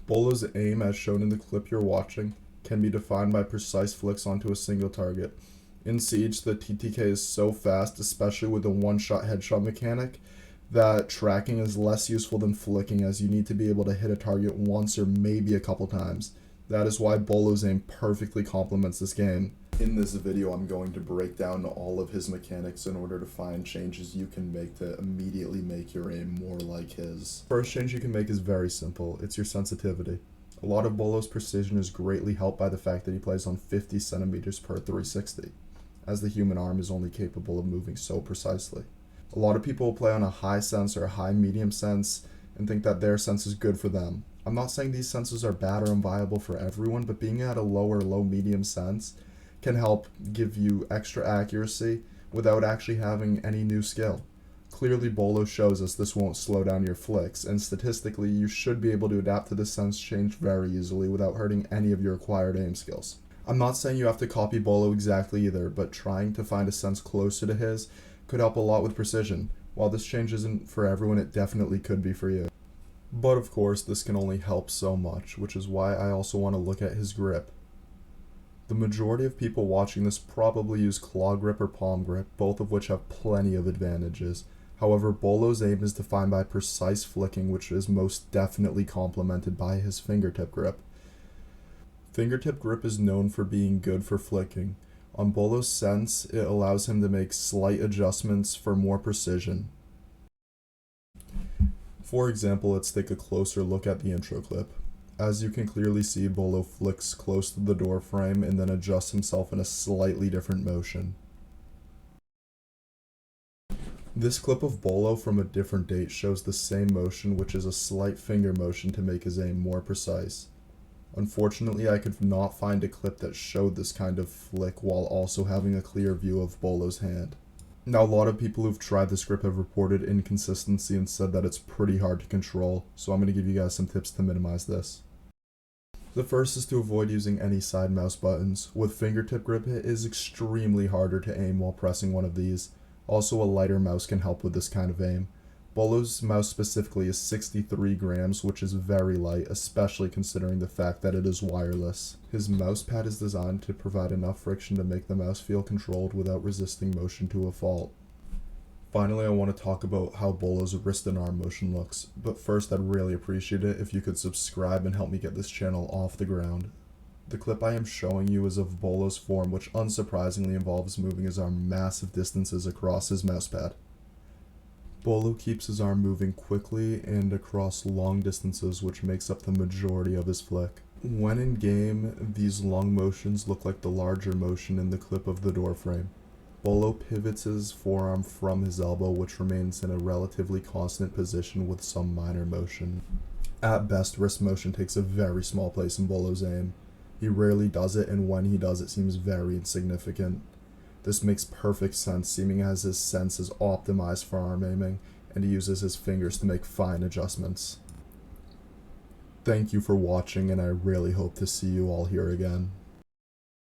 Bolo's aim, as shown in the clip you're watching, can be defined by precise flicks onto a single target. In Siege, the TTK is so fast, especially with the one-shot headshot mechanic, that tracking is less useful than flicking, as you need to be able to hit a target once or maybe a couple times. That is why Bolo's aim perfectly complements this game. In this video, I'm going to break down all of his mechanics in order to find changes you can make to immediately make your aim more like his. First change you can make is very simple. It's your sensitivity. A lot of Bolo's precision is greatly helped by the fact that he plays on 50 centimeters per 360, as the human arm is only capable of moving so precisely. A lot of people will play on a high sense or a high medium sense and think that their sense is good for them. I'm not saying these senses are bad or unviable for everyone, but being at a low or low medium sense can help give you extra accuracy without actually having any new skill. Clearly, Bolo shows us this won't slow down your flicks, and statistically, you should be able to adapt to this sense change very easily without hurting any of your acquired aim skills. I'm not saying you have to copy Bolo exactly either, but trying to find a sense closer to his could help a lot with precision. While this change isn't for everyone, it definitely could be for you. But of course, this can only help so much, which is why I also want to look at his grip. The majority of people watching this probably use claw grip or palm grip, both of which have plenty of advantages. However, Bolo's aim is defined by precise flicking, which is most definitely complemented by his fingertip grip. Fingertip grip is known for being good for flicking. On Bolo's sense, it allows him to make slight adjustments for more precision. For example, let's take a closer look at the intro clip. As you can clearly see, Bolo flicks close to the door frame and then adjusts himself in a slightly different motion. This clip of Bolo from a different date shows the same motion, which is a slight finger motion to make his aim more precise. Unfortunately, I could not find a clip that showed this kind of flick while also having a clear view of Bolo's hand. Now, a lot of people who've tried this grip have reported inconsistency and said that it's pretty hard to control, so I'm going to give you guys some tips to minimize this. The first is to avoid using any side mouse buttons. With fingertip grip, it is extremely harder to aim while pressing one of these. Also, a lighter mouse can help with this kind of aim. Bolo's mouse specifically is 63 grams, which is very light, especially considering the fact that it is wireless. His mouse pad is designed to provide enough friction to make the mouse feel controlled without resisting motion to a fault. Finally, I want to talk about how Bolo's wrist and arm motion looks, but first I'd really appreciate it if you could subscribe and help me get this channel off the ground. The clip I am showing you is of Bolo's form, which unsurprisingly involves moving his arm massive distances across his mousepad. Bolo keeps his arm moving quickly and across long distances, which makes up the majority of his flick. When in game, these long motions look like the larger motion in the clip of the door frame. Bolo pivots his forearm from his elbow, which remains in a relatively constant position with some minor motion. At best, wrist motion takes a very small place in Bolo's aim. He rarely does it, and when he does, it seems very insignificant. This makes perfect sense, seeming as his sense is optimized for arm aiming, and he uses his fingers to make fine adjustments. Thank you for watching, and I really hope to see you all here again.